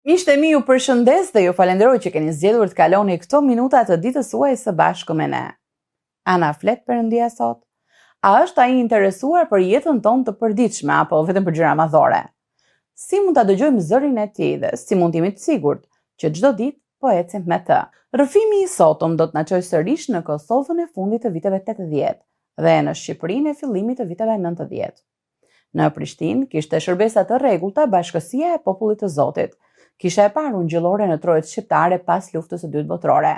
Miqtë e mi, ju përshëndes dhe ju falenderoj që keni zgjedhur të kaloni këto minuta të ditës suaj së bashku me ne. Ana flet Perëndia sot? A është ai interesuar për jetën tonë të përditshme apo vetëm për gjëra madhore? Si mund ta dëgjojmë zërin e tij dhe si mund të jemi të sigurt që çdo ditë po ecim me të? Rrëfimi i sotëm do të na çojë sërish në Kosovën e fundit të viteve 80 dhe në Shqipërinë e fillimit të viteve 90. Në Prishtinë kishte shërbesa të rregullta Bashkësia e Popullit të Zotit. Kisha e parë ungjëllore në trojet shqiptare pas luftës së dytë botërore.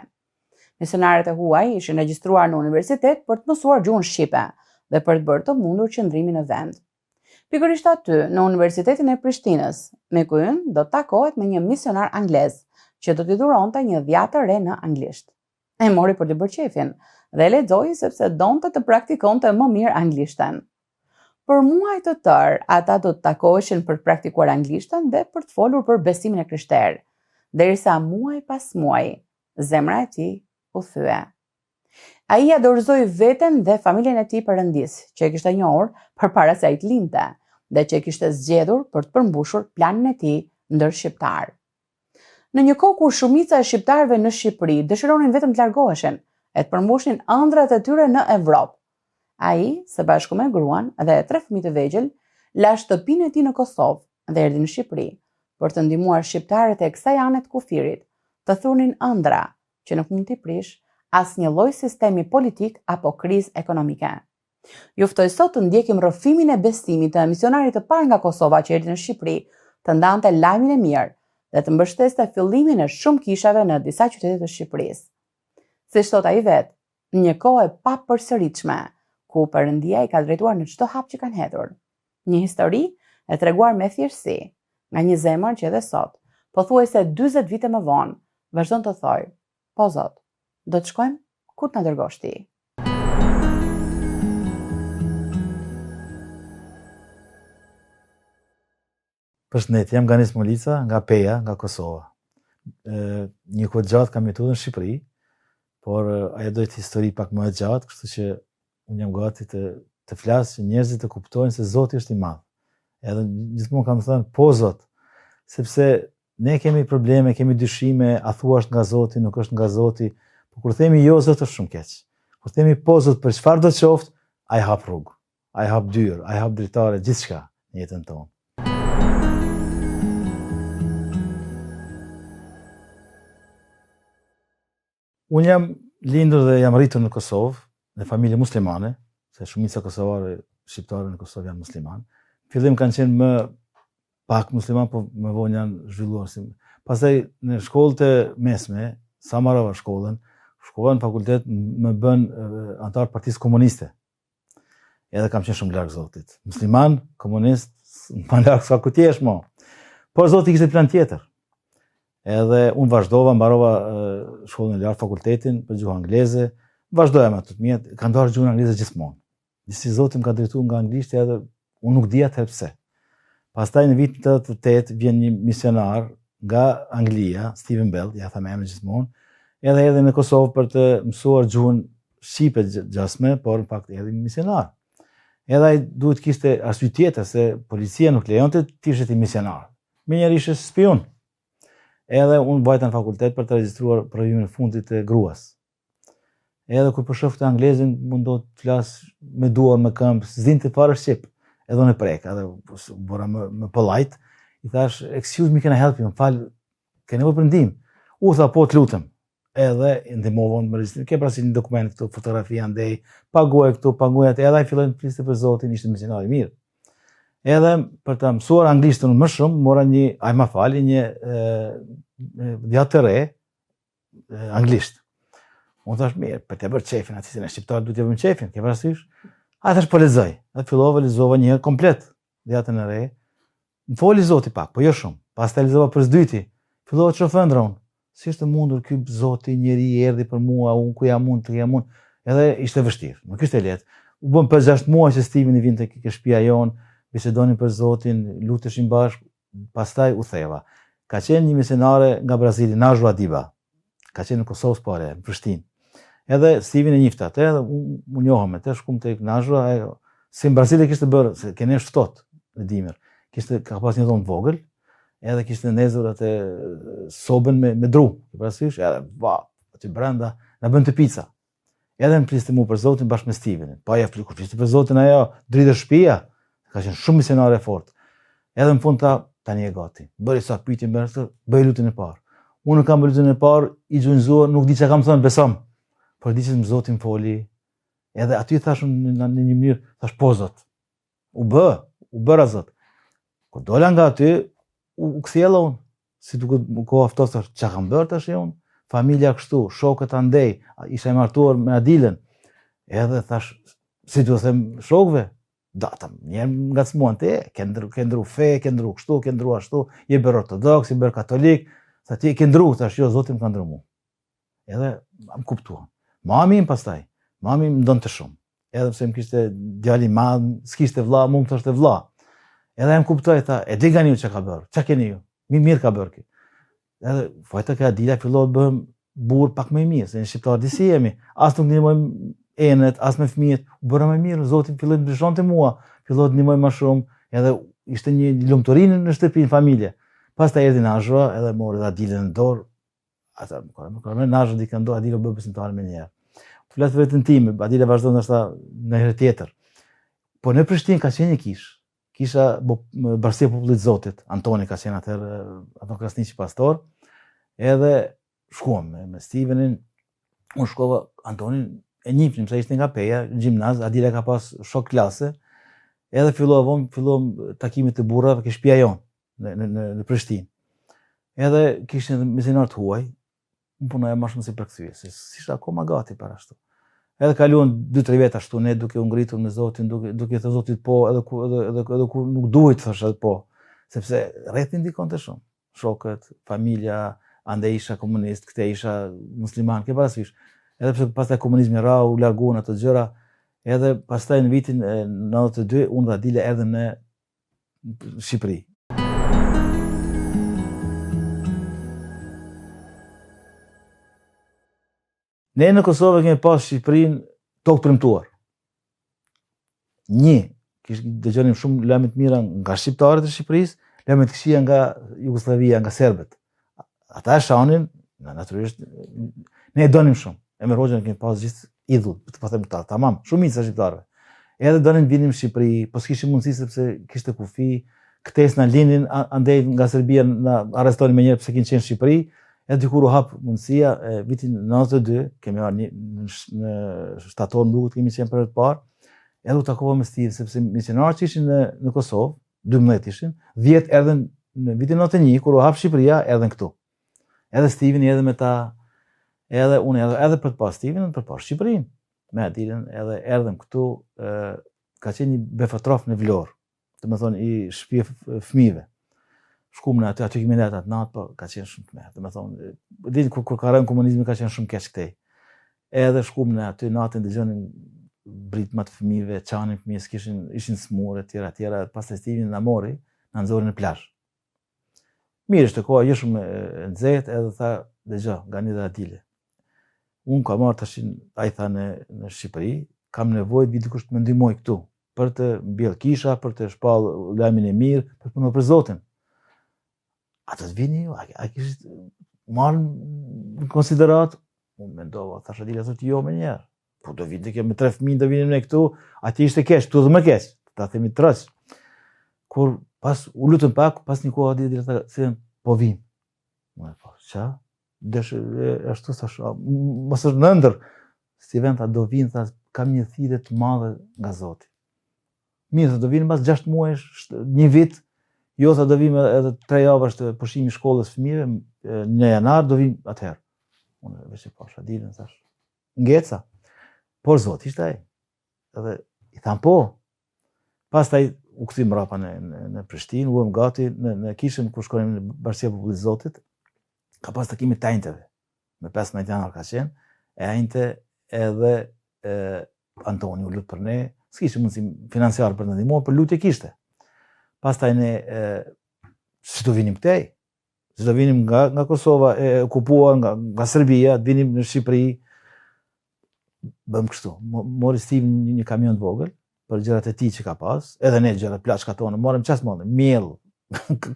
Misionarët e huaj ishin regjistruar në universitet për të mësuar gjuhën shqipe dhe për të bërë të mundur qëndrimin në vend. Pikërisht aty, në Universitetin e Prishtinës, me kujën do të takohet me një misionar anglez, që do t'i dhuronte një dhjatë të re në anglisht. E mori për të bërë qefin dhe lexoi sepse donte të praktikonte më mirë anglishten. Për muaj të tërë, ata do të takoheshin për të praktikuar anglishten dhe për të folur për besimin e krishterë, derisa muaj pas muaji, zemra e tij u thye. Ai ja dorëzoi veten dhe familjen e tij Perëndis, që e kishte njohur përpara se ai të lindte, dhe që e kishte zgjedhur për të përmbushur planin e tij ndërshqiptar. Në një kohë kur shumica e shqiptarëve në Shqipëri dëshironin vetëm të largoheshin, e të përmbushnin ëndrat e tyre në Evropë, ai, së bashku me gruan dhe 3 fëmijë të vegjël, la shtëpinë e tij në Kosovë dhe erdhi në Shqipëri për të ndihmuar shqiptarët e kësaj ane të kufirit të thunin ëndra që nuk mund t'i prish asnjë lloj sistemi politik apo krizë ekonomike. Ju ftoj sot të ndjekim rrëfimin e besimit të misionarit të parë nga Kosova që erdhi në Shqipëri, të ndante lajmin e mirë dhe të mbështeste fillimin e shumë kishave në disa qytete të Shqipërisë. Siç thot ai vet, një kohë e papërsëritshme ku Perëndia i ka drejtuar në çdo hap që kanë hedhur. Një histori e treguar me thjeshtësi nga një zemër që edhe sot, pothuajse 40 vite më vonë, vazhdon të thojë: "Po Zot, do të shkojmë ku të na dërgosh ti." Përshëndetje, jam Ganis Molica, nga Peja, nga Kosova. Një kohë gjatë kam jetuar në Shqipëri, por ajo do të histori pak më e gjatë, kështu që unë jam gati të flas që njerëzit të kuptojnë se Zoti është i madh. Edhe gjithmonë kam thënë po Zot, sepse ne kemi probleme, kemi dyshime, a thua është nga Zoti, nuk është nga Zoti, por kur themi jo, Zot është shumë keq. Kur themi po Zot për çfarë do të qoftë, ai hap rrugë, ai hap dyrë, ai hap dritare, gjithçka në jetën tonë. Unë jam lindur dhe jam rritur në Kosovë, në familje muslimane, se shumica kosovare, shqiptare në Kosovë janë musliman. Fillim kanë qenë më pak musliman, po më vonë janë zhvilluar. Pastaj në shkollët e mesme, sa marrova shkollën, shkova në fakultet më bën antar Partisë Komuniste. Edhe kam qenë shumë larg Zotit. Musliman, komunist, më larg sa ku ti je mo. Por Zoti kishte plan tjetër. Edhe unë vazhdova, mbarova shkollën e lartë, fakultetin për gjuhë angleze, vazhdoja me ato të mia, kam ndarë gjuhën angleze gjithmonë. Disi Zoti më ka drejtuar nga anglishtja edhe unë nuk dija të pse. Pastaj në vitin 88 vjen një misionar nga Anglia, Steven Bell, ja tha me emrin gjithmonë, edhe erdhi në Kosovë për të mësuar gjuhën shqipe gjasme, por në fakt erdhi misionar. Edhe ai duhet kishte arsye tjetër se policia nuk lejonte të ishte i misionar. Me njëri ishte spion. Edhe unë vajta në fakultet për të regjistruar provimin e fundit të gruas. Edhe kur përshofte anglezin, mundohet të flas me duar, me këmbë, s'dinte fare shqip. Edhe unë e prek, edhe bora më polite, i thash, "Excuse me, can I help you?" Më fal, ke nevojë për ndihmë? U tha, "Po, të lutem." Edhe ndihmovon me regjistrim. Ke parasysh një dokument këtu, fotografi andej, paguaj këtu, paguaj atë. Edhe ai filloi të fliste për Zotin, ishte misionar i mirë. Edhe për të mësuar anglishtën më shumë, mora një dhjatë të re anglisht. Unë thash mirë, për të bërë qefin, atë si në shqiptar duhet të bëjmë qefin, ke parasysh? A thash po lexoj. Edhe lexova një herë komplet dhjatën e re. Më foli Zoti pak, po jo shumë. Pastaj lexova për së dyti. Fillova të shoh ëndra unë. Si është e mundur ky Zoti, njeri erdhi për mua, unë ku jam unë, Edhe ishte vështirë, nuk ishte lehtë. U bën për 6 muaj që Steven i vinte ke shtëpia jon, bisedonin për Zotin, luteshin bashkë, pastaj u theva. Ka qenë një misionare nga Brazili, Najwa Diba. Ka qenë në Kosovë pare, në Prishtinë. Edhe Steven e njifte atë, edhe unë njohëm me të, shkum tek Najwa, si në Brazili kishte bërë, se kene është ftohtë në dimër, ka pas një dhomë vogël, edhe kishte ndezur atë sobën me dru, e parasysh, edhe aty brenda na bën të pica. Edhe më fliste mu për Zotin bashkë me Stevenin. Pa ja kur fliste për Zotin ajo, dritë shtëpia, ka qenë shumë misionare fort. Edhe në fund tani e gati. Bëri sa pyetje më rreth, bëj lutjen e parë. Unë kam bërë lutjen e parë, i gjunjëzuar, nuk di çka kam thënë, besom. Por di se më Zotin foli. Edhe aty thashun në një mënyrë, thash po Zot. U bëra Zot. Kur dola nga aty, u kthjella unë. Si duke më kohë aftos, thash çka kam bërë tash unë? Familja kështu, shokët andej, isha e martuar me Adilën. Edhe thash, si du të them shokëve, njerë nga të smuan te, ke ndru fe, ke ndru kështu, ke ndru ashtu, je bërë ortodoks, je bërë katolik, sa ti ke ndru, thash, jo, Zotim ka ndru mu. Edhe më kuptuan. Mami im pastaj, mami më ndonë të shumë. Edhe pse më kishte djali madh, s'kishte vlla, mu më thoshte vlla. Edhe më kuptoj, tha, e di nga një që ka bërë, që keni ju, mirë ka bërë ki. Edhe fajta ka Adila fillohet bëhem burr pak më i mirë, se në shqiptar disi jemi, as nuk ndihmojmë enet, as me fëmijët, u bëra më mirë, Zoti filloi të ndryshonte mua, filloi të ndihmoj më shumë, edhe ishte një lumturinë në shtëpi, në familje. Pastaj erdhi Nazhra, edhe mori Adilën në dorë, ata më Nazhra dikën në dorë, Adila bëu besimtare më njëherë. Flet vetën time, Adila vazhdon ndoshta në herë tjetër. Po në Prishtinë ka qenë një kisha Bashkia e Popullit të Zotit, Antoni ka qenë atëherë ato krasniqi pastor, edhe shkuam me Stevenin, unë shkova Antonin, e njihnim se ishte nga Peja, në gjimnaz, Adila ka pas shok klase, edhe filluam takimet të burrave ke shtëpia jonë në Prishtinë. Edhe kishin edhe misionar të huaj, unë punoja më shumë si përkthyes, se s'ishte akoma gati para ashtu. Edhe kaluan 2-3 vjet ashtu ne duke u ngritur me Zotin, duke thënë Zotit po, edhe kur nuk duhet thosh edhe po, sepse rreth ndikonte shumë. Shokët, familja, ande isha komunist, këte isha musliman, ke parasysh. Edhe pse pastaj komunizmi ra, u larguan ato gjëra, edhe pastaj në vitin 92 unë dhe Adila erdhëm në Shqipëri. Ne në Kosovë kemi pas Shqipërinë tokë premtuar. Dëgjonim shumë lajme të mira nga shqiptarët e Shqipërisë, lajme të këqija nga Jugosllavia, nga serbët. Ata e shanin, natyrisht, ne e donim shumë. Emir Hoxha kemi pas gjithë idhull, po them ta, tamam, shumica shqiptarëve. Edhe donin vinim në Shqipëri, po s'kishim mundësi sepse kishte kufi, ktes na linin, andej nga Serbia na arrestonin menjëherë pse kishin qenë në Shqipëri. Edhe dikur u hap mundësia, vitin 92, kemi arë në shtator Mbrukut, kemi qenë për të parë, edhe u takova me Steve, sepse misionarët që ishin në Kosovë, 12 ishin, 10 erdhen në vitin 91, kur u hap Shqipëria, erdhen këtu. Edhe Steven edhe me ta, edhe unë edhe për të parë Steven, për të parë Shqipërinë, me Adilën, edhe erdhem këtu, ka qenë një befatrof në Vlorë, të më thonë i shtëpi fëmijëve. Shkum në aty kemi ndetë atë natë, po ka qenë shumë të merë. Dhe me thonë, ditë kur ka rënë komunizmi ka qenë shumë keq këtej. Edhe shkum në aty natën dëgjonin britma të fëmijëve, çanin fëmijës, ishin smurë, tjera, pas të Stevenin na mori, na nxori në plazh. Mirë ishte koha, jo shumë e nxehtë, edhe tha, dëgjoj, ngani dhe Adile. Unë kam marrë tash, ai tha në Shqipëri, kam nevojë të vi dikush të më ndihmoj këtu, për të mbjell kisha, për të shpall lajmin e mirë, për të punuar për Zotin. Ato të vini ju, a kishit marrë në konsiderat? Unë mendova, thash Adila, thotë jo me njerë. Po do vini me 3 fëmijë, do vini ne këtu, ati ishte keq, këtu dhe më keq, ta themi trës. Kur pas u lutëm pak, pas një kohë Adila thënë, po vim. Unë po, qa? Ashtu thash, mos është në ndër. Steven tha, do vinë, tha, kam një thirrje të madhe nga Zoti. Mirë, do vinë pas 6 muajsh, një vit. Jo, tha do vim edhe 3 javësh të pushimi shkollës fëmijëve, në janar do vim atëherë. Unë veç e pash Adilën, thash, ngeca. Por Zoti ishte ai. Edhe i tham po. Pastaj u kthym mrapa në Prishtinë, u gati në kishën ku shkonim në Bashkia e Popullit të Zotit. Ka pas takime të ajnteve. Me 15 janar ka qenë, e ajnte edhe Antoni u lut për ne, s'kishte mundësi financiare për të ndihmuar, për lutje kishte. Pastaj ne si do vinim këtej, si do vinim nga Kosova e okupuar, nga Serbia, të vinim në Shqipëri, bëm kështu. Mori Steven një kamion të vogël, për gjërat e tij që ka pas, edhe ne gjërat plaçka tonë, morëm çfarë mundem, miell,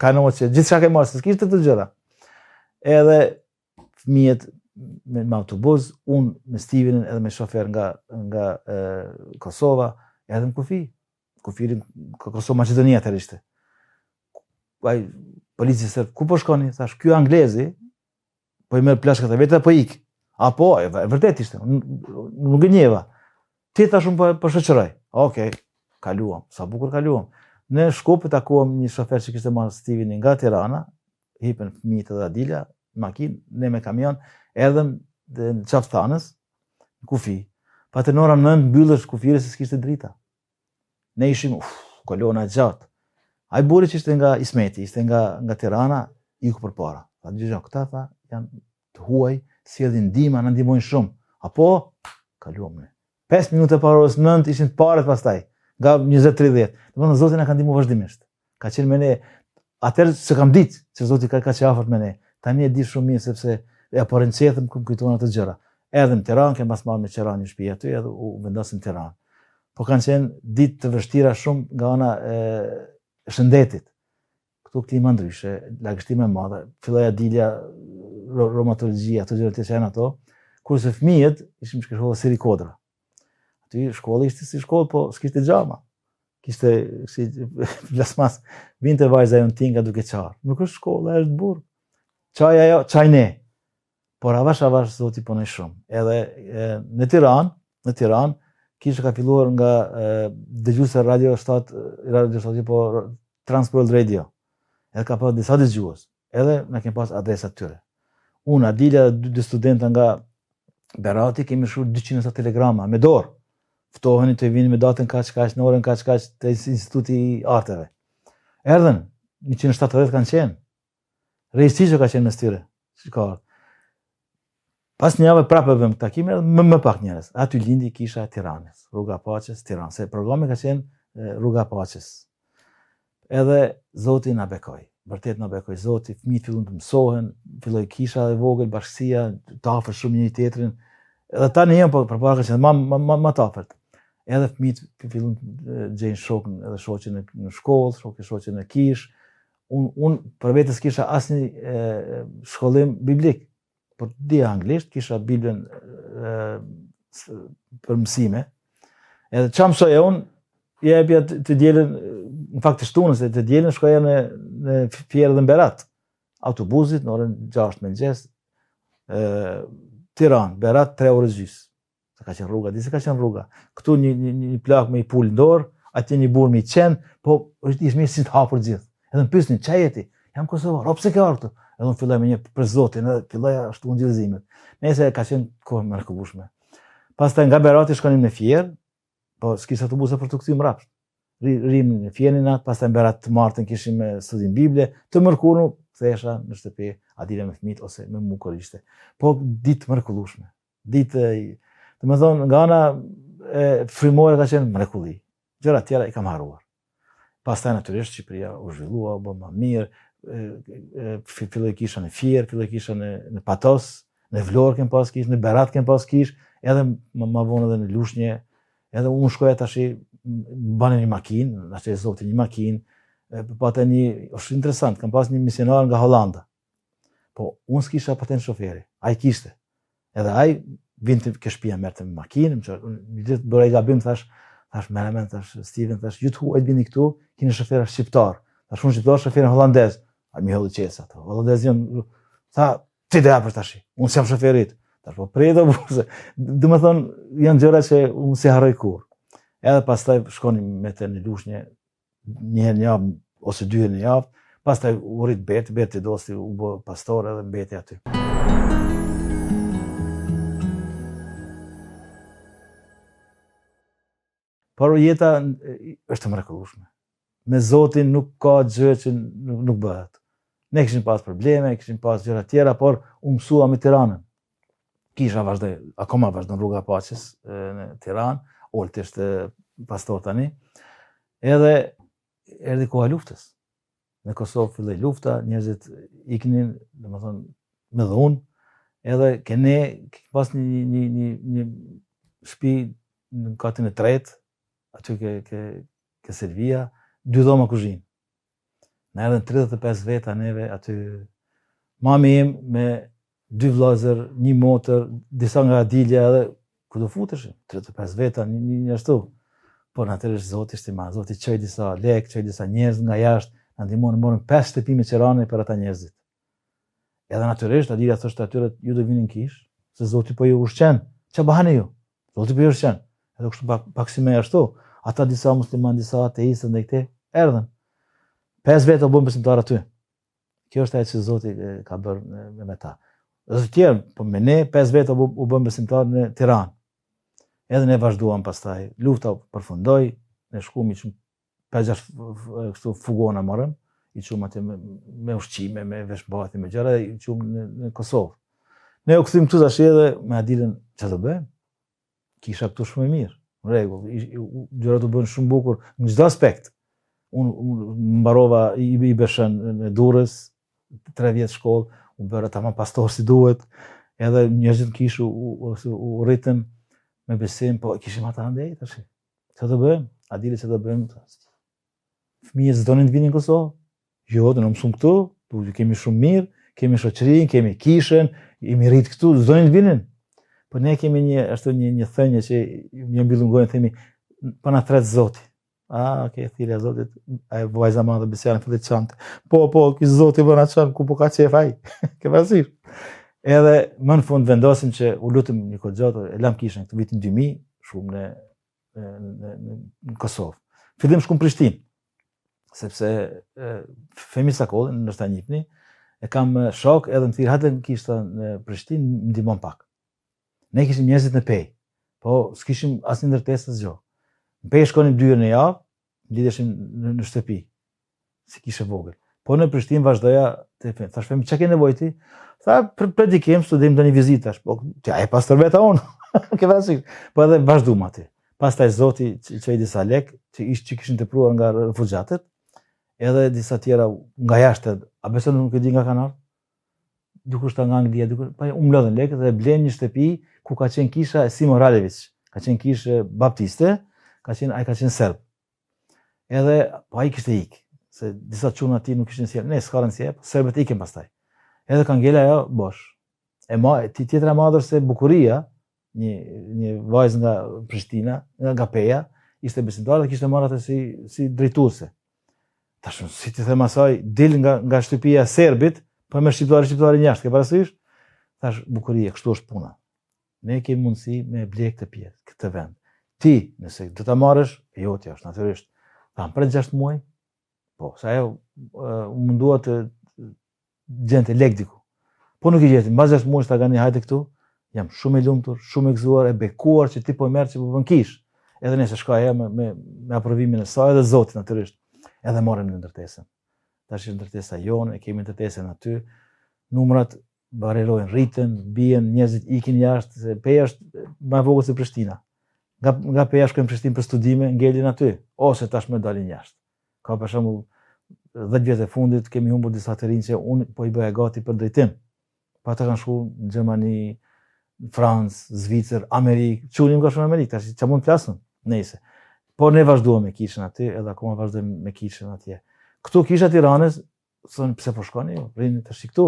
kanoqe, gjithçka ke marrë, s'kishte të gjëra. Edhe fëmijët me autobus, unë me Stevenin edhe me shofer nga Kosova, edhe në kufi. Kufirin Kosovë Maqedonia të ishte. Ai polici sërt, ku po shkoni? Thash, ky anglezi po i merr plashkat e vetë po ik. Apo, e vërtet ishte, nuk e njeva. Ti thash unë po shoqëroj. Okej, kaluam, sa bukur kaluam. Në Shkopë takuam një shofer që kishte marrë Stevenin nga Tirana, hipen fëmijët edhe Adila, makinë, ne me kamion, erdhëm në Qafthanës, në kufi. Pa të në ora 9 mbyllësh kufirës se s'kishte drita. Ne ishim, kolona gjatë. Ai burri që ishte nga Ismeti, ishte nga Tirana, iku përpara. Tha gjëja këta tha, janë të huaj, sjellin ndihmë, na ndihmojnë shumë. Apo kaluam ne. 5 minuta para orës 9 ishin të parët pastaj, nga 20:30. Domethënë Zoti na ka ndihmuar vazhdimisht. Ka qenë me ne. Atëherë se kam ditë se Zoti ka qenë afërt me ne. Tani e di shumë mirë sepse ja po rincetëm ku kujtohen ato gjëra. Edhe në Tiranë kem pas marrë me qeran një shtëpi aty edhe u vendosëm në Tiranë. Po kanë qenë ditë të vështira shumë nga ana e shëndetit. Këtu klima ndryshe, lagështime e madhe, filloi Adilja, reumatologjia, ato gjëra që janë ato, kurse fëmijët ishim shkolla Siri Kodra. Aty shkolla ishte si shkollë, po s'kishte xhama. Kishte si plasmas, vinte vajza jonë tinga duke qarë. Nuk është shkolla, është burr. Çaj ne. Por avash Zoti punoi shumë. Edhe në Tiranë, kisha ka filluar nga dëgjuese Radio 7, po Transworld Radio. Edhe ka pas disa dëgjues. Edhe na kemi pas adresat tyre. Unë, Adila, dy studenta nga Berati, kemi shkruar 200 telegrama me dorë. Ftoheni të vini me datën kaq, në orën kaq të Instituti i Arteve. Erdhën, 170 kanë qenë. Rejsi që ka qenë mes tyre. Pas një javë prapë vëm takime, më pak njerëz. Aty lindi kisha e Tiranës, Rruga Paqes, Tiranë, se programi ka qenë Rruga Paqes. Edhe Zoti na bekoi. Vërtet na bekoi Zoti, fëmijët fillon të mësohen, filloi kisha e vogël, bashkësia, të afër shumë njëri tjetrin. Edhe tani jam po përpara ka qenë më të afërt. Edhe fëmijët fillon të gjejnë shokën edhe shoqen në shkollë, shoqen në kish. Unë për vetes kisha asnjë shkollim biblik, por dija anglisht, kisha Biblën për mësime. Edhe çam mësoja unë, jepja të dielën, në fakt të shtunës, të dielën shkoja në Fierë dhe Berat. Autobusit në orën 6 mëngjes, Tiranë, Berat 3 orë gjys. Se ka qenë rruga, di se ka qenë rruga. Këtu një plak me i pul në dorë, atje një burr me i qenë, po është ishte mirë si të hapur gjithë. Edhe më pyesnin, ç'a jeti? Jam kosovar, o pse ke ardhur këtu? Edhe unë filloj me një për Zotin, edhe filloj ashtu ngjyrëzimet. Nëse ka qenë kohë më mrekullueshme. Pastaj nga Berati shkonim në Fierë, po s'kisha autobuse për të kthyer mbrapsht. Rrim në Fierë natë, pastaj në Berat të martën kishim studim Bible, të mërkurën kthehesha në shtëpi, Adila me fëmijët ose me mua kur ishte. Po ditë mrekullueshme. Ditë, domethënë nga ana frymore ka qenë mrekulli. Gjëra tjera i kam harruar. Pastaj natyrisht Shqipëria u zhvillua, u bë më mirë, filloi kisha në Fierë, filloi kisha në Patos, në Vlorë kem pas kish, në Berat kem pas kish, edhe më vonë edhe në Lushnjë, edhe unë shkoja tash banë një makinë, ashtu e Zoti një makinë, pata është interesant, kam pas një misionar nga Hollanda. Po unë s'kisha patent shoferi, ai kishte. Edhe ai vinte ke shtëpia merrte me makinë, një ditë bëra gabim, thash merremen, Steven, ju të huajt vini këtu, keni shofer shqiptar. Tash unë shqiptar, shofer holandez. Ai më holli çesa ato. Holandez janë, tha, ti do hapësh tash. Unë jam shoferit. Tash po predo, domethënë janë gjëra që unë si harroj kur. Edhe pastaj shkonim me të në Lushnjë një herë në javë ose 2 herë në javë. Pastaj u rrit Beti dosti u bë pastor edhe mbeti aty. Por jeta është mrekullueshme. Me Zotin nuk ka gjë që nuk bëhet. Ne kishim pas probleme, kishim pas gjëra tjera, por u mësua me Tiranën. Kisha akoma vazhdon Rruga Paqes në Tiranë, Olti është pastor tani. Edhe erdhi koha e luftës. Në Kosovë filloi lufta, njerëzit iknin, domethënë me dhunë, edhe kene pas një shtëpi në katin e tretë, aty ke Selvia, 2 dhoma kuzhinë. Na erdhën 35 veta neve aty. Mami im me 2 vllazër, 1 motër, disa nga Adilja edhe ku do futeshim? 35 veta, një ashtu. Po në atërë Zoti ishte ma, Zoti çoi disa lek, çoi disa njerëz nga jashtë, na ndihmonin, morën 5 shtëpi me qirane për ata njerëzit. Edhe natyrisht Adilja thoshte atyre, ju do vinin kish, se Zoti po ju ushqen. Ç'a bahani ju? Zoti po ju ushqen. Edhe kështu pak si me ashtu. Ata disa musliman, disa ateistë ndaj këtej erdhën. 5 veta u bën besimtar aty. Kjo është ajo që Zoti ka bërë me ta. Dhe të tjerë, po me ne 5 veta u bën besimtar në Tiranë. Edhe ne vazhduam pastaj. Lufta përfundoi, ne shkuam i çum 5-6 kështu fugona morëm, i çum atë me ushqime, me veshmbathje, me gjëra, i çum në Kosovë. Ne u kthym këtu tash edhe me Adilën, çfarë do bëjmë? Kisha këtu shumë e mirë, në rregull, gjërat u bën shumë bukur në çdo aspekt. Unë mbarova i beshën në Durrës, 3 vjet shkollë, u bëra tamam pastor si duhet, edhe njerëzit kishu u rritën me besim, po kishim ata andej tash. Çfarë do bëjmë? Adili çfarë do bëjmë? Fëmijët s'donin të vinin në Kosovë. Jo, do na mësojmë këtu, po kemi shumë mirë, kemi shoqërinë, kemi kishën, jemi rrit këtu, s'donin të vinin. Po ne kemi një thënie që më mbyllën gojën, themi, pa na thret Zoti. Thirrja e Zotit, ai vajza madhe Besiana filli të çante. Po, ky Zoti bën atë ku po ka qef ai. Ke parasysh? Edhe më në fund vendosim që u lutëm një kohë gjatë, e lam kishën këtë vitin 2000, shumë në Kosovë. Fillim shkum Prishtinë, sepse Femisa Kollin, ndoshta njihni, e kam shok edhe më thirr hajde në kishta në Prishtinë, më ndihmon pak. Ne kishim njerëzit në Pej, po s'kishim asnjë ndërtesë asgjë. Në Pej shkonim 2 herë në javë, lidheshim në shtëpi, si kishte vogël. Po në Prishtinë vazhdoja të them, thash Femi, çka ke nevojë ti? Tha, predikim, studim tani vizitash, po ti ai pastor veta unë. Ke parasysh? Po edhe vazhduam aty. Pastaj Zoti çoi disa lek që kishin tepruar nga refugjatët, edhe disa tjera nga jashtë, a beson nuk e di nga kanë ardhur? Dikush ta nga Anglia, dikush, pa u mlodhen lekët dhe blen një shtëpi ku ka qenë kisha e Simo Ralević, ka qenë kishë baptiste, ai ka qenë serb. Edhe po ai kishte ikë, se disa çuna aty nuk kishin sjell. Ne s'ka rëndësi, serbët ikën pastaj. Edhe ka ngela ajo bosh. Tjetra madhër se bukuria, një vajzë nga Prishtina, nga Peja, ishte besimtare dhe kishte marrë atë si drejtuese. Tash si ti them asaj, dil nga shtëpia e serbit, po me shqiptari njashtë, ke parasysh? Tash bukuria, kështu është puna. Ne kemi mundësi me blej këtë pjesë, këtë vend. Ti, nëse do ta marrësh, jo ti është natyrisht. Kam pret 6 muaj. Po, sa ajo mundua të gjente lek diku. Po nuk i gjeti, mbas 6 muaj ta gani hajde këtu. Jam shumë i lumtur, shumë i gëzuar, e bekuar që ti po merr që po vën kish. Edhe nëse shkoj me aprovimin e saj edhe Zotit natyrisht. Edhe morëm në ndërtesën. Tash është ndërtesa jonë, kemi ndërtesën aty. Numrat barelojnë, rriten, bien, njerëzit ikin jashtë, se Peja është më e vogël se Prishtina. Nga Peja shkojmë në Prishtinë për studime, ngelin aty, ose tashmë dalin jashtë. Ka për shembull 10 vjet e fundit kemi humbur disa të rinj që unë po i bëja gati për drejtim. Pa ata kanë shkuar në Gjermani, Francë, Zvicër, Amerikë, çunim ka shumë në Amerikë, tash ç'a mund të flasun? Nëse. Po ne vazhduam me kishën aty, edhe akoma vazhdojmë me kishën atje. Këtu kisha Tiranës, thonë pse po shkoni ju, rini tash këtu.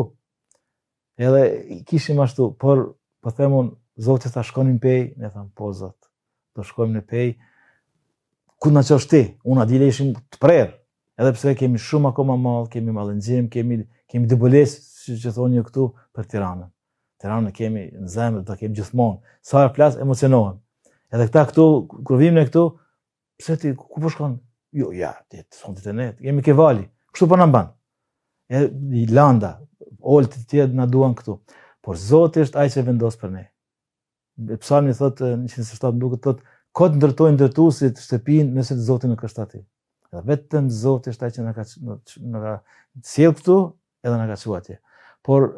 Edhe kishim ashtu, por po themun Zoti ta shkonin në Pej, ne tham po Zot, do shkojmë në Pej. Ku na çosh ti? Unë Adile ishim të prerë. Edhe pse kemi shumë akoma mall, kemi mallëngjim, kemi dëbulesë, siç e thonë ju këtu për Tiranën. Tiranën kemi në zemër, do kemi gjithmonë. Sa herë flas emocionohem. Edhe këta këtu, kur vim ne këtu, pse ti ku po shkon? Jo, ja, ti son të ne, jemi ke vali. Kështu po na mban. I landa, oltë të tjerë na duan këtu. Por Zoti është ai që vendos për ne. Psalmi thotë 107 duket thotë, kot ndërtojnë ndërtuesit shtëpinë nëse Zoti nuk është aty. Dhe vetëm Zoti është ai që na ka sjell këtu edhe na ka çuar atje. Por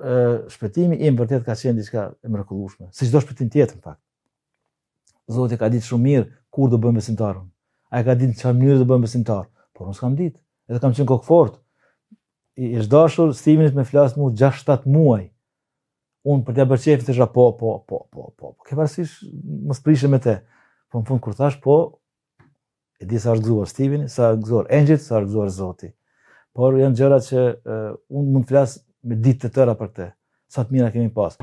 shpëtimi im vërtet ka qenë diçka e mrekullueshme, si çdo shpëtim tjetër në fakt. Zoti ka ditë shumë mirë kur do bëjmë besimtarun. Ai ka ditë çfarë mënyrë do bëjmë besimtar, por unë s'kam ditë. Edhe kam qenë kokë fort. I është dashur Stevenit me flas mua 6-7 muaj. Unë për t'ia bërë qefit isha po. Ke parasysh mos prishe me te. Po në fund kur thash po, e di sa është gëzuar Steveni, sa është gëzuar Engjit, sa është gëzuar Zoti. por janë gjëra që unë mund të flas me ditë të tëra për këtë. Sa të mira kemi pas.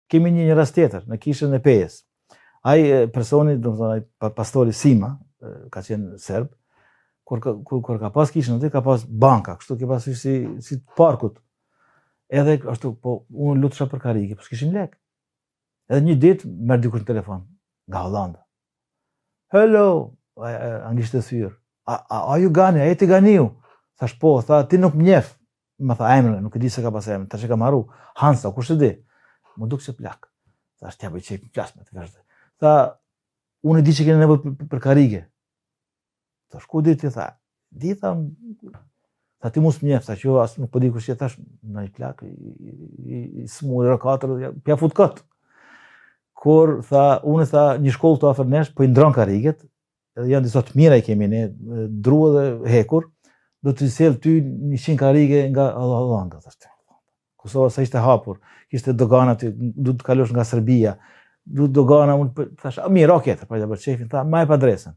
Kemi një rast tjetër në kishën e Pejes. Ai personi, domethënë ai pastori Sima, ka qenë serb, kur ka pas kishën aty, ka pas banka, kështu ke pasur si parkut. Edhe ashtu, po unë lutesha për karike, po s'kishim lek. Edhe një ditë merr dikush në telefon nga Hollanda. Hello, anglisht e thyrë. A ju gani, a jeti ganiu? Thash po, tha ti nuk më njeh. Më tha emrin, nuk e di se ka pas emrin, tash e kam harru. Hansa, kush e di? Më duk se plak. Thash t'ja bëj çik flas me të vazhdo. Tha, unë e di që keni nevojë për karige. Thash ku di ti tha? Di tha ti mos më njeh, thash jo as nuk po di kush je, thash në një plak i smurë 4, pja fut kot. Kur tha, unë tha një shkollë të afër nesh, po i ndron kariget, edhe janë disa të mira i kemi ne, drua dhe hekur, do të sjell ty 100 karige nga Hollanda, thash. Kosova sa ishte hapur, kishte dogana aty, du të kalosh nga Serbia, du dogana, unë thash, mirë, okay, pa ta bërë çefin, tha, maj pa adresën.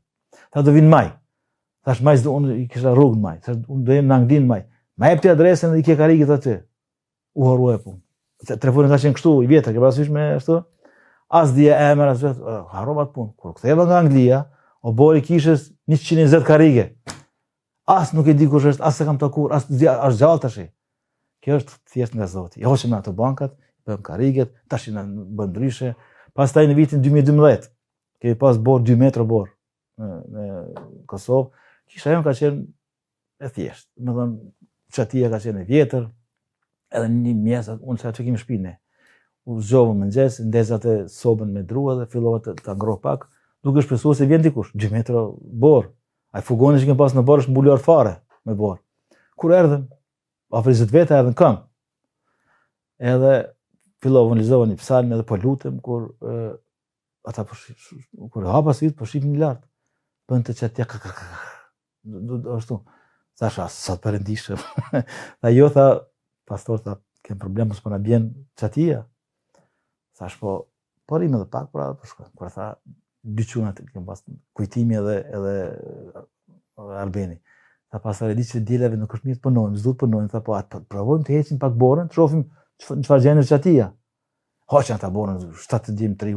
Tha do vin maj. Thash maj, unë i kisha rrugën maj, thash unë do jem në Anglinë maj. Ma jep ti adresën dhe i ke kariget aty. U harrua punë. Telefoni ka qenë kështu, i vjetër, ke parasysh me ashtu? As dje emër, as vetë, harrova atë punë. Kur ktheva nga Anglia, o bori kishës 120 karige. As nuk e di kush është, as se kam takuar, as gjallë tash. Kjo është thjesht nga Zoti. I hoqim në ato bankat, bëjmë kariget, tash na bën ndryshe. Pastaj në vitin 2012, kemi pas borë 2 metra borë në Kosovë. Kisha jon ka qenë e thjeshtë. Do të thonë, çatia ka qenë e vjetër, edhe një mjesat, unë që kemi shpinë. U zgjova mëngjes, ndez atë sobën me drua dhe fillova ta ngroh pak, duke shpresuar se vjen dikush, 2 metra borë. Ai fugoni që kemi pas në borë është mbuluar fare me borë. Kur erdhëm, afër 20 veta erdhën këmbë. Edhe fillova analizova një psalm edhe po lutem kur ata kur hapa syt po shihni lart. Bën të çatja. Ashtu. Thash sa të perëndishëm. Tha jo, tha pastor, tha kem problem mos po na bjen çatia. Thash po rrim edhe pak pra po shkoj. Kur tha dy çunat kem pas kujtimi edhe Albeni. Tha pastor e di që dielave nuk është mirë të punojmë, s'duhet të punojmë, tha po atë provojmë të heqim pak borën, të shohim çfarë gjen çatia. Hoqën ata borën 7-3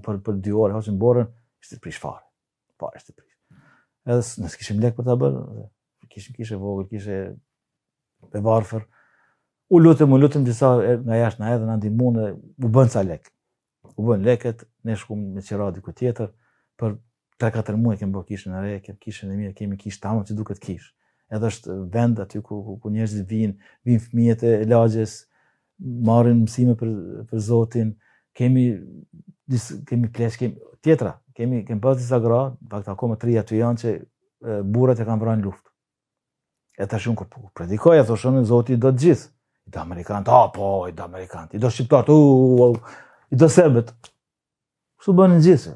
për 2 orë, hoqën borën, ishte prish fare. Po ishte prish. Edhe ne s'kishim lek për ta bërë, kishte vogël, kishte e varfër. U lutem disa nga jashtë na edhe na ndihmuan, u bën ca lek. U bën leket, ne shkuam me qira diku tjetër, për 3-4 muaj kemi bërë kishën e re, kishën e mirë, kemi kishë tamam që duket kishë. Edhe është vend aty ku njerëzit vinë fëmijët e lagjes, marrin mësime për Zotin, kemi plesh, kemi tjetra, kemi pas disa gra, pak akoma 3 aty janë që burrat e kanë vrarë në luftë. E tash unë kur predikoj, thoshën Zoti do të gjithë. I do amerikanët, i do amerikanët, i do shqiptarët, i do serbët. Kështu bënin gjithë.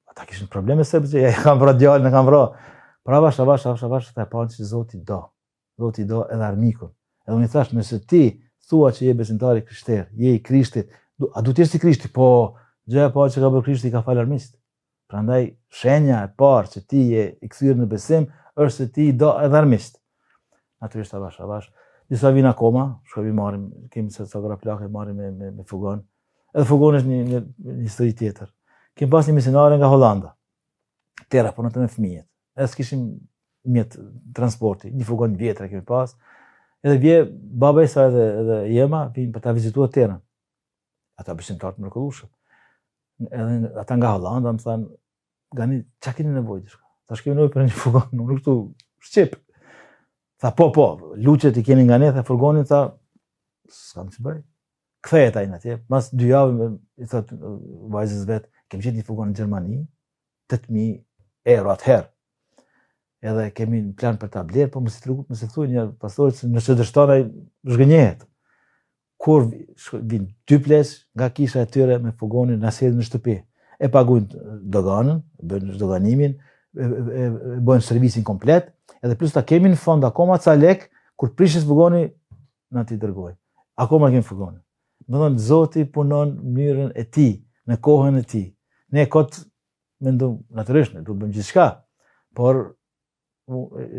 Ata kishin probleme serbët që ja kanë vrarë djalin, e kanë vrarë. Pra vash, ta e panë që Zoti do. Zoti do edhe armikun. Edhe unë i thash, nëse ti thua që je besimtar i krishterë, je i Krishtit, a du t'jesh si Krishti? Po, gjëja e parë që ka bërë Krishti ka falë armiqt. Prandaj shenja e parë që ti je i kthyer në besim është se ti do edhe armiqt. Natyrisht avash. Disa vin akoma, shkojmë marrim, kemi se ca gra plake marrim me fugon. Edhe fugon është një histori tjetër. Kemi pas një misionare nga Hollanda. Tera punonte me fëmijët. Edhe s'kishim mjet transporti, një fugon vjetër kemi pas. Edhe vje baba e saj edhe jema vinë për ta vizituar Terën. Ata besimtar të mrekullueshëm. Edhe ata nga Hollanda më thanë, gani, çka keni nevojë diçka? Tash kemi nevojë për një fugon, nuk këtu shqip. Tha po, luqet i keni nga ne, tha furgonin, tha, s'kam që bëj. Kthehet ai atje, mas 2 javë i thot vajzës vet, kemi gjetur një furgon në Gjermani, 8.000 euro atëherë. Edhe kemi një plan për ta blerë, po mos i thuaj një pastorit se nëse dështon ai zhgënjehet. Kur vin 2 plesh nga kisha e tyre me furgonin na sjellin në shtëpi. E paguajnë doganën, bëjnë doganimin, bëjnë servisin komplet, edhe plus ta kemi në fond akoma ca lek, kur prishes furgoni na ti dërgoj. Akoma kemi furgonin. Do të thonë Zoti punon në mënyrën e tij, në kohën e tij. Ne kot mendoj natyrisht, ne duhet bëjmë gjithçka, por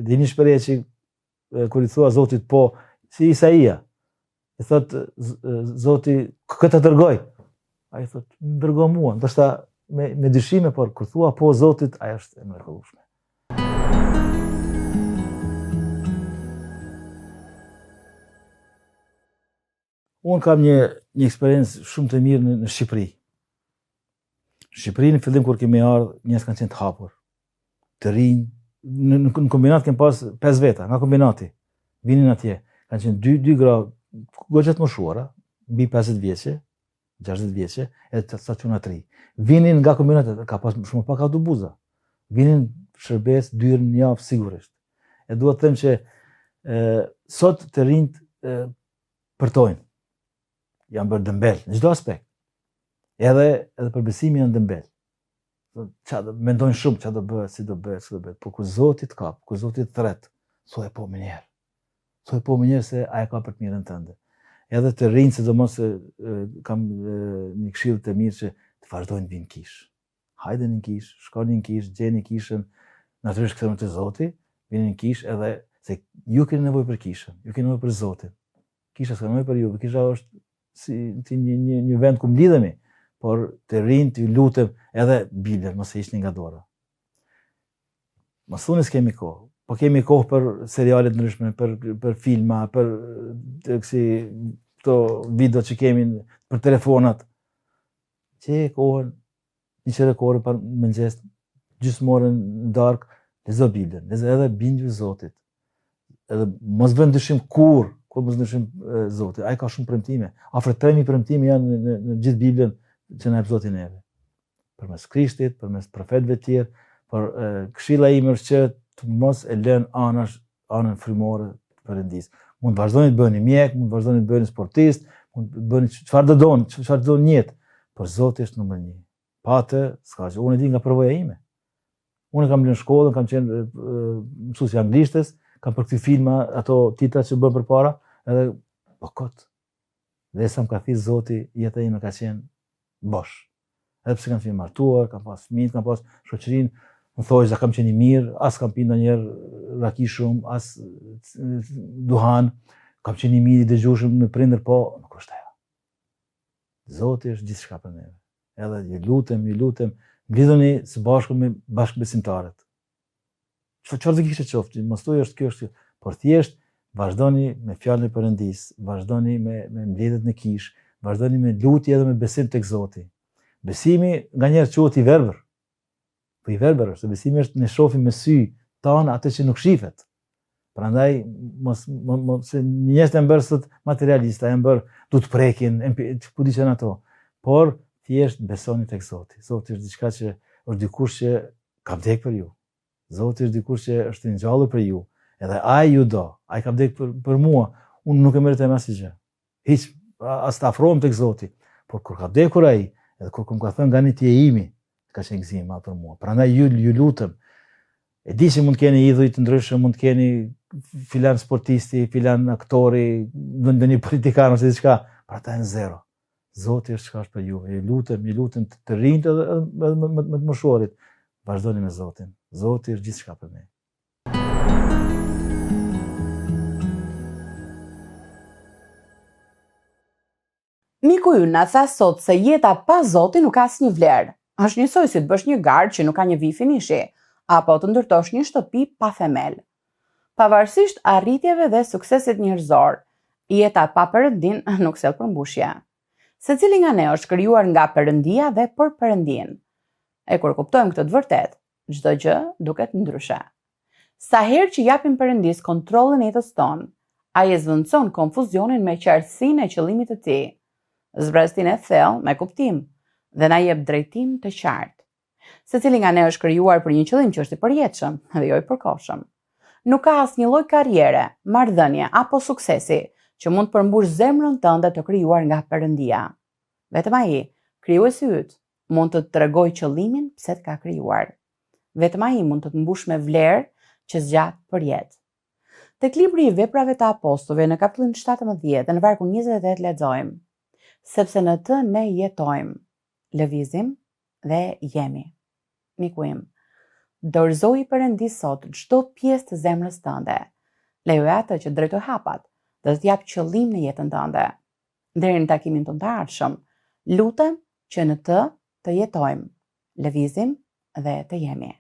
dini shprehje që kur i thua Zotit po, si Isaia, i thot Zoti këtë dërgoj. Ai thot dërgo mua, ndoshta me dyshime, por kur thua po Zotit, ajo është e mrekullueshme. Unë kam një eksperiencë shumë të mirë në Shqipëri. Në Shqipëri në fillim kur kemi ardhur, njerëz kanë qenë të hapur, të rinj. Në kombinat kemi pas 5 veta, nga kombinati. Vinin atje, kanë qenë 2 gra goxha të moshuara, mbi 50 vjeçë, 60 vjeçë, edhe sa çuna 3. Vinin nga kombinat, ka pas shumë pak autobuza. Vinin shërbes 2 herë në javë sigurisht. E dua të them që sot të rinjt përtojnë. Janë bërë dëmbel në çdo aspekt. Edhe për besimin janë dëmbel. Mendojnë shumë çfarë do bëhet, si do bëhet, por kur Zoti të kap, kur Zoti të thret, thoj po më njëherë. Thoj po më njëherë se ai ka për të mirën tënde. Edhe të rinj, sidomos kam një këshill të mirë që të vazhdojnë vinë kish. Hajde në kish, shkoni në kish, gjeni kishën, natyrisht kthehuni te Zoti, vini në kish edhe se ju keni nevojë për kishën, ju keni nevojë për Zotin. Kisha s'ka nevojë për ju, kisha është si një vend ku mblidhemi, por të rinjt ju lutem edhe Biblën, mos e hiqni nga dora. Mos thoni s'kemi kohë, po kemi kohë për seriale të ndryshme, për filma, për këto video që kemi për telefonat. Që kohën, një qere kohë për mëngjes, gjysmorën në darkë, lezo Biblën, lezo edhe bindju Zotit. Edhe mos vën dyshim kur mos ndryshim Zotit. Ai ka shumë premtime. Afër 3000 premtime janë në gjithë Biblën që na jep Zoti neve. Përmes Krishtit, përmes profetëve të tjerë, por këshilla ime është që të mos e lën anën frymore të Perëndisë. Mund të vazhdoni të bëni mjek, mund të vazhdoni të bëni sportist, mund të bëni çfarë do doni, çfarë do në jetë, por Zoti është numër 1. Pa atë, s'ka gjë. Unë e di nga përvoja ime. Unë kam lënë shkollën, kam qenë mësues i anglishtes, kam përkthy filma, ato titrat që bën përpara, edhe po kot. Dhe sa më ka thënë Zoti, jeta ime ka qenë bosh. Edhe pse kam qenë martuar, kam pas fëmijë, kam pas shoqërinë, më thoj se kam qenë i mirë, as kam pirë ndonjëherë raki shumë, as duhan, kam qenë i mirë i dëgjueshëm me prindër, po nuk është ajo. Zoti është gjithçka për neve. Edhe ju lutem, mblidhuni së bashku me bashkëbesimtarët. Çfarë do kishte qoftë, mos thuaj është kjo është, por thjesht vazhdoni me fjalën e Perëndisë, vazhdoni me mbledhjet në kish, vazhdoni me lutje edhe me besim tek Zoti. Besimi nganjëherë quhet i verbër. Po i verbër është, besimi është ne shohim me sy tan atë që nuk shihet. Prandaj mos njerëzit janë bërë sot materialista, janë bërë du të prekin, ku diçen ato. Por thjesht besoni tek Zoti. Zoti është diçka që është dikush që ka vdekur për ju. Zoti është dikush që është i ngjallur për ju. Edhe ai ju do. Ai ka vdekur për mua. Unë nuk e meritoj asgjë. Hiç as të afrohem tek Zoti. Por kur ka vdekur ai, edhe kur më ka thënë ngani ti je imi, ka qenë gëzim për mua. Prandaj ju lutem. E di që mund të keni idhuj të ndryshëm, mund të keni filan sportisti, filan aktori, ndonjë politikan ose diçka, por ata janë zero. Zoti është çka është për ju. Ju lutem të rinjt edhe më të moshuarit. Vazhdoni me Zotin. Zoti është gjithçka për ne. Miku ju na tha sot se jeta pa Zotin nuk ka asnjë vlerë. Është njësoj si të bësh një garë që nuk ka një vijë finishi, apo të ndërtosh një shtëpi pa themel. Pavarësisht arritjeve dhe suksesit njerëzor, jeta pa Perëndin nuk sjell përmbushje. Secili nga ne është krijuar nga Perëndia dhe për Perëndin. E kur kuptojmë këtë të vërtet, çdo gjë duket ndryshe. Sa herë që japim Perëndis kontrollin e jetës tonë, ai e zvendçon konfuzionin me qartësinë e qëllimit të tij, zbrestin e thellë me kuptim dhe na jep drejtim të qartë. Secili nga ne është krijuar për një qëllim që është i përjetshëm dhe jo i përkohshëm. Nuk ka asnjë lloj karriere, marrëdhënie apo suksesi që mund të përmbush zemrën tënde të krijuar nga Perëndia. Vetëm ai, krijuesi yt, mund të tregojë qëllimin pse të ka krijuar. Vetëm ai mund të të mbush me vlerë që zgjat për jetë. Tek libri i Veprave të Apostullëve në kapitullin 17 dhe në vargun 28 lexojmë: sepse në të ne jetojmë, lëvizim dhe jemi. miku im. Dorëzoi Perëndis sot çdo pjesë të zemrës tënde. Lejoja atë që drejtoj hapat dhe të jap qëllim në jetën tënde. Deri në takimin tonë të ardhshëm, lutem që në të jetojmë, lëvizim dhe të jemi.